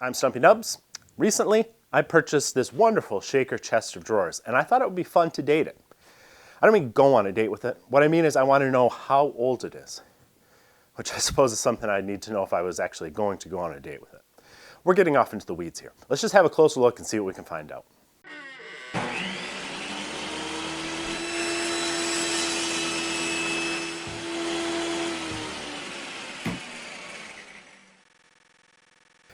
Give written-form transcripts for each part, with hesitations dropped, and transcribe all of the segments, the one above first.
I'm Stumpy Nubs. Recently, I purchased this wonderful shaker chest of drawers, and I thought it would be fun to date it. I don't mean go on a date with it. What I mean is I want to know how old it is, which I suppose is something I'd need to know if I was actually going to go on a date with it. We're getting off into the weeds here. Let's just have a closer look and see what we can find out.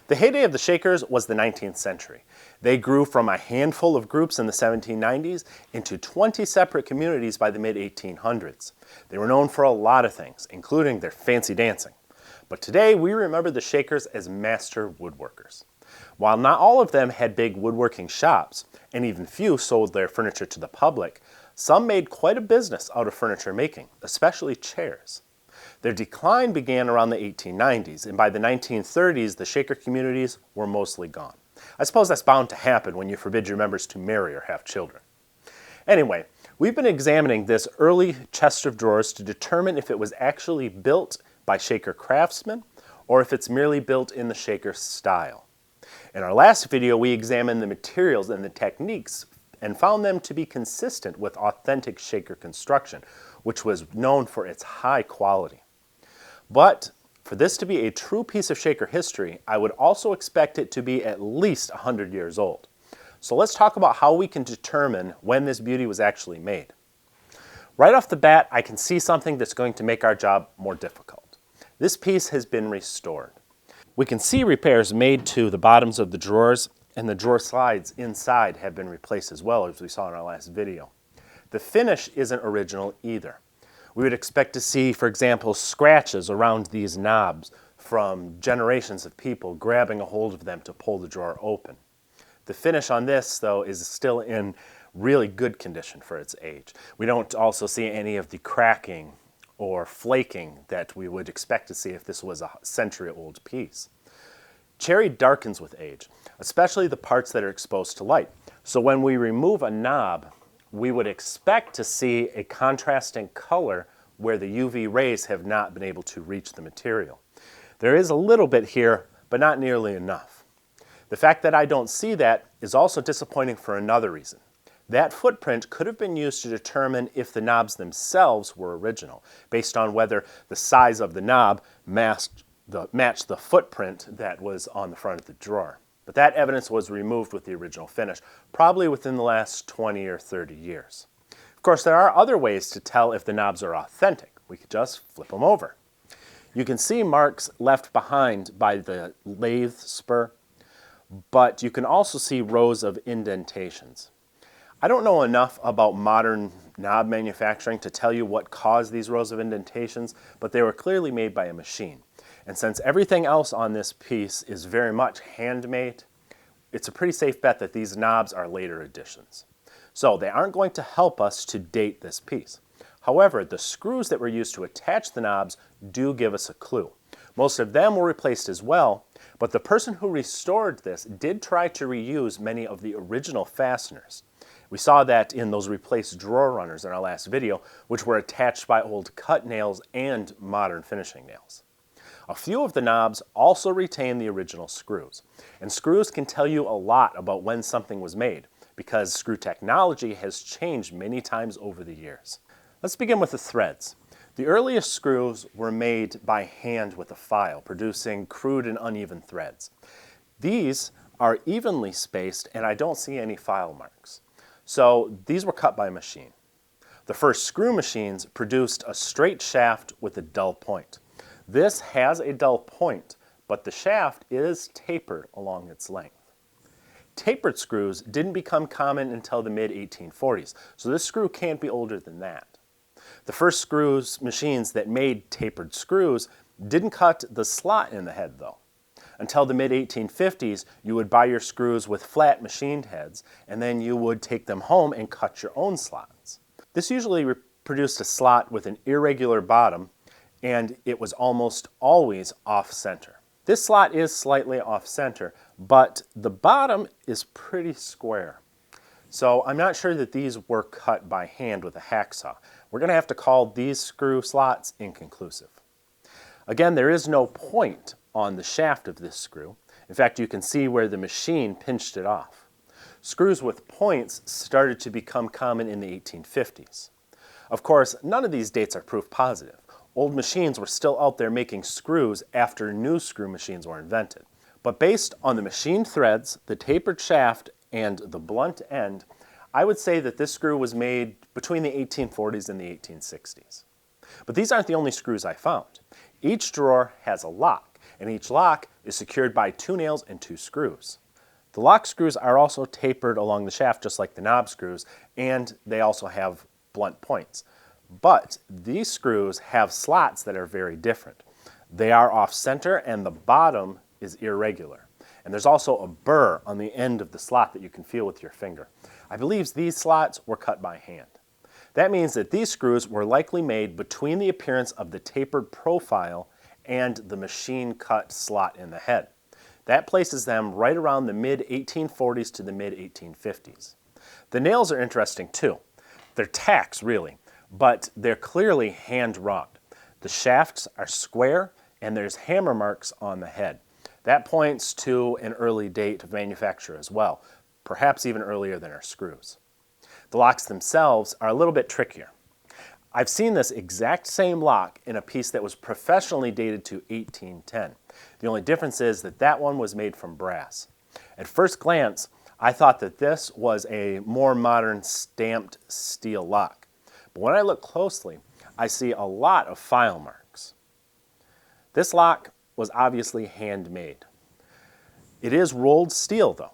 The heyday of the Shakers was the 19th century. They grew from a handful of groups in the 1790s into 20 separate communities by the mid-1800s. They were known for a lot of things, including their fancy dancing. But today we remember the Shakers as master woodworkers. While not all of them had big woodworking shops, and even few sold their furniture to the public, some made quite a business out of furniture making, especially chairs. Their decline began around the 1890s, and by the 1930s, the Shaker communities were mostly gone. I suppose that's bound to happen when you forbid your members to marry or have children. Anyway, we've been examining this early chest of drawers to determine if it was actually built by Shaker craftsmen or if it's merely built in the Shaker style. In our last video, we examined the materials and the techniques and found them to be consistent with authentic Shaker construction, which was known for its high quality. But for this to be a true piece of Shaker history, I would also expect it to be at least 100 years old. So let's talk about how we can determine when this beauty was actually made. Right off the bat, I can see something that's going to make our job more difficult. This piece has been restored. We can see repairs made to the bottoms of the drawers, and the drawer slides inside have been replaced as well, as we saw in our last video. The finish isn't original either. We would expect to see, for example, scratches around these knobs from generations of people grabbing a hold of them to pull the drawer open. The finish on this, though, is still in really good condition for its age. We don't also see any of the cracking or flaking that we would expect to see if this was a century-old piece. Cherry darkens with age, especially the parts that are exposed to light. So when we remove a knob, we would expect to see a contrasting color where the UV rays have not been able to reach the material. There is a little bit here, but not nearly enough. The fact that I don't see that is also disappointing for another reason. That footprint could have been used to determine if the knobs themselves were original, based on whether the size of the knob matched the footprint that was on the front of the drawer. But that evidence was removed with the original finish, probably within the last 20 or 30 years. Of course, there are other ways to tell if the knobs are authentic. We could just flip them over. You can see marks left behind by the lathe spur, but you can also see rows of indentations. I don't know enough about modern knob manufacturing to tell you what caused these rows of indentations, but they were clearly made by a machine. And since everything else on this piece is very much handmade, it's a pretty safe bet that these knobs are later additions. So they aren't going to help us to date this piece. However, the screws that were used to attach the knobs do give us a clue. Most of them were replaced as well, but the person who restored this did try to reuse many of the original fasteners. We saw that in those replaced drawer runners in our last video, which were attached by old cut nails and modern finishing nails. A few of the knobs also retain the original screws, and screws can tell you a lot about when something was made, because screw technology has changed many times over the years. Let's begin with the threads. The earliest screws were made by hand with a file, producing crude and uneven threads. These are evenly spaced, and I don't see any file marks. So these were cut by machine. The first screw machines produced a straight shaft with a dull point. This has a dull point, but the shaft is tapered along its length. Tapered screws didn't become common until the mid-1840s, so this screw can't be older than that. The first screws machines that made tapered screws didn't cut the slot in the head, though. Until the mid-1850s, you would buy your screws with flat machined heads, and then you would take them home and cut your own slots. This usually produced a slot with an irregular bottom, and it was almost always off-center. This slot is slightly off-center, but the bottom is pretty square. So I'm not sure that these were cut by hand with a hacksaw. We're going to have to call these screw slots inconclusive. Again, there is no point on the shaft of this screw, In fact, you can see where the machine pinched it off. Screws with points started to become common in the 1850s. Of course, none of these dates are proof positive. Old machines were still out there making screws after new screw machines were invented. But based on the machine threads, the tapered shaft, and the blunt end, I would say that this screw was made between the 1840s and the 1860s. But these aren't the only screws I found. Each drawer has a lock, and each lock is secured by 2 nails and 2 screws. The lock screws are also tapered along the shaft just like the knob screws, and they also have blunt points. But these screws have slots that are very different. They are off-center and the bottom is irregular. And there's also a burr on the end of the slot that you can feel with your finger. I believe these slots were cut by hand. That means that these screws were likely made between the appearance of the tapered profile and the machine-cut slot in the head. That places them right around the mid-1840s to the mid-1850s. The nails are interesting too. They're tacks, really, but they're clearly hand-wrought. The shafts are square, and there's hammer marks on the head. That points to an early date of manufacture as well, perhaps even earlier than our screws. The locks themselves are a little bit trickier. I've seen this exact same lock in a piece that was professionally dated to 1810. The only difference is that that one was made from brass. At first glance, I thought that this was a more modern stamped steel lock. But when I look closely, I see a lot of file marks. This lock was obviously handmade. It is rolled steel though.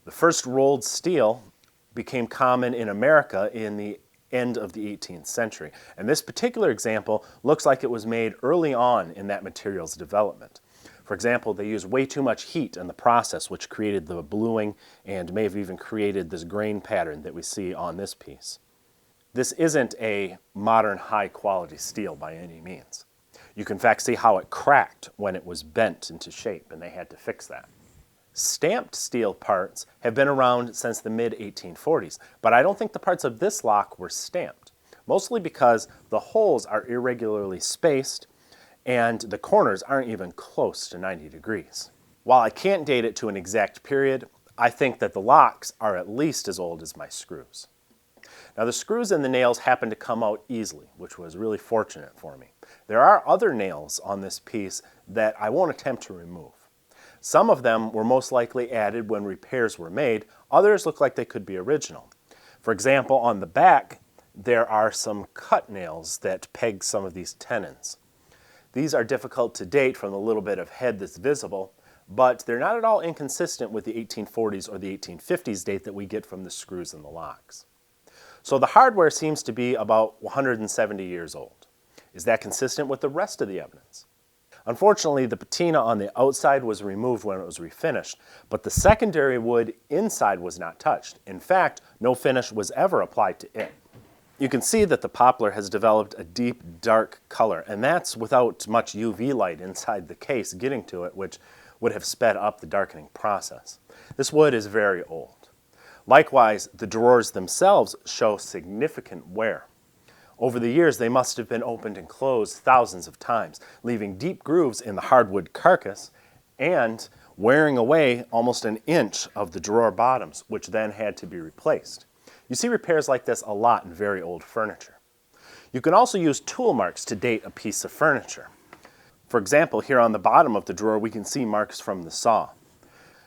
The first rolled steel became common in America in the end of the 18th century. And this particular example looks like it was made early on in that material's development. For example, they used way too much heat in the process, which created the bluing and may have even created this grain pattern that we see on this piece. This isn't a modern high-quality steel by any means. You can in fact see how it cracked when it was bent into shape, and they had to fix that. Stamped steel parts have been around since the mid-1840s, but I don't think the parts of this lock were stamped, mostly because the holes are irregularly spaced and the corners aren't even close to 90 degrees. While I can't date it to an exact period, I think that the locks are at least as old as my screws. Now the screws and the nails happen to come out easily, which was really fortunate for me. There are other nails on this piece that I won't attempt to remove. Some of them were most likely added when repairs were made, others look like they could be original. For example, on the back, there are some cut nails that peg some of these tenons. These are difficult to date from the little bit of head that's visible, but they're not at all inconsistent with the 1840s or the 1850s date that we get from the screws and the locks. So the hardware seems to be about 170 years old. Is that consistent with the rest of the evidence? Unfortunately, the patina on the outside was removed when it was refinished, but the secondary wood inside was not touched. In fact, no finish was ever applied to it. You can see that the poplar has developed a deep, dark color, and that's without much UV light inside the case getting to it, which would have sped up the darkening process. This wood is very old. Likewise, the drawers themselves show significant wear. Over the years, they must have been opened and closed thousands of times, leaving deep grooves in the hardwood carcass and wearing away almost an inch of the drawer bottoms, which then had to be replaced. You see repairs like this a lot in very old furniture. You can also use tool marks to date a piece of furniture. For example, here on the bottom of the drawer, we can see marks from the saw.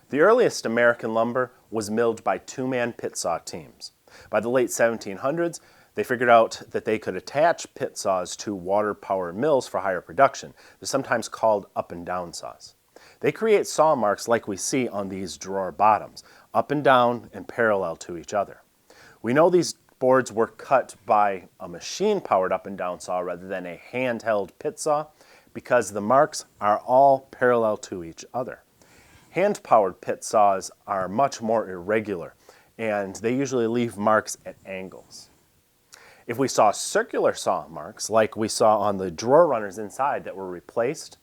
The earliest American lumber was milled by 2-man pit saw teams. By the late 1700s, they figured out that they could attach pit saws to water power mills for higher production. They're sometimes called up and down saws. They create saw marks like we see on these drawer bottoms, up and down and parallel to each other. We know these boards were cut by a machine-powered up and down saw rather than a handheld pit saw because the marks are all parallel to each other. Hand-powered pit saws are much more irregular, and they usually leave marks at angles. If we saw circular saw marks, like we saw on the drawer runners inside that were replaced,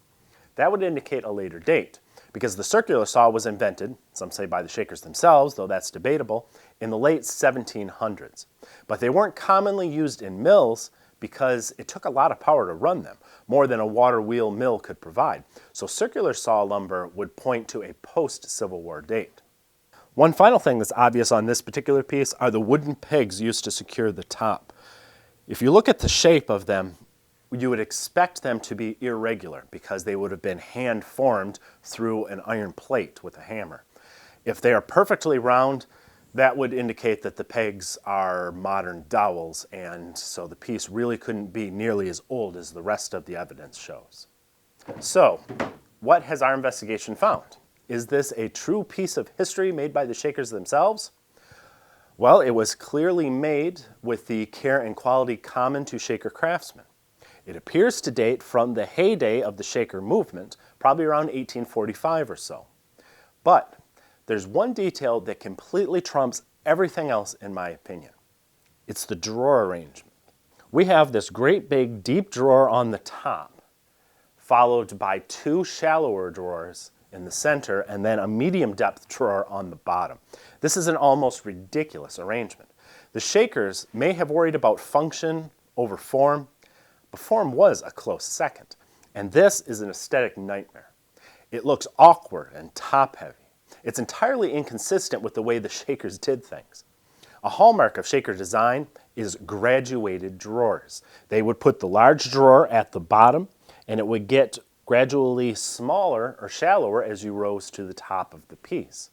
that would indicate a later date, because the circular saw was invented, some say by the Shakers themselves, though that's debatable, in the late 1700s. But they weren't commonly used in mills because it took a lot of power to run them. more than a water wheel mill could provide, so circular saw lumber would point to a post-Civil War date. One final thing that's obvious on this particular piece are the wooden pegs used to secure the top. If you look at the shape of them, you would expect them to be irregular because they would have been hand formed through an iron plate with a hammer. If they are perfectly round, that would indicate that the pegs are modern dowels, and so the piece really couldn't be nearly as old as the rest of the evidence shows. So, what has our investigation found? Is this a true piece of history made by the Shakers themselves? Well, it was clearly made with the care and quality common to Shaker craftsmen. It appears to date from the heyday of the Shaker movement, probably around 1845 or so. But there's one detail that completely trumps everything else in my opinion. It's the drawer arrangement. We have this great big deep drawer on the top, followed by two shallower drawers in the center, and then a medium depth drawer on the bottom. This is an almost ridiculous arrangement. The Shakers may have worried about function over form, but form was a close second. And this is an aesthetic nightmare. It looks awkward and top-heavy. It's entirely inconsistent with the way the Shakers did things. A hallmark of Shaker design is graduated drawers. They would put the large drawer at the bottom, and it would get gradually smaller or shallower as you rose to the top of the piece.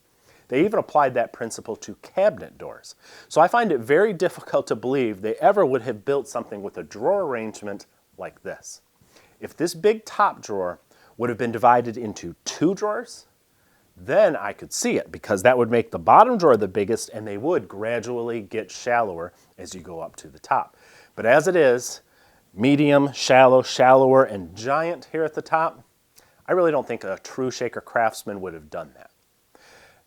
They even applied that principle to cabinet doors. So I find it very difficult to believe they ever would have built something with a drawer arrangement like this. If this big top drawer would have been divided into two drawers, then I could see it, because that would make the bottom drawer the biggest and they would gradually get shallower as you go up to the top. But as it is, medium, shallow, shallower, and giant here at the top, I really don't think a true Shaker craftsman would have done that.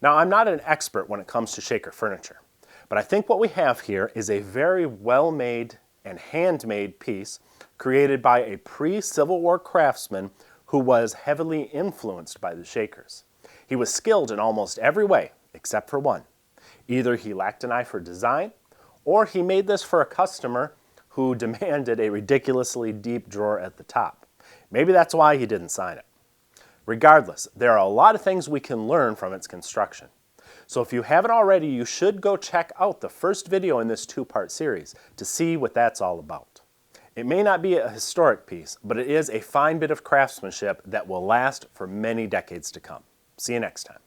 Now, I'm not an expert when it comes to Shaker furniture, but I think what we have here is a very well-made and handmade piece created by a pre-Civil War craftsman who was heavily influenced by the Shakers. He was skilled in almost every way, except for one. Either he lacked an eye for design, or he made this for a customer who demanded a ridiculously deep drawer at the top. Maybe that's why he didn't sign it. Regardless, there are a lot of things we can learn from its construction. So if you haven't already, you should go check out the first video in this two-part series to see what that's all about. It may not be a historic piece, but it is a fine bit of craftsmanship that will last for many decades to come. See you next time.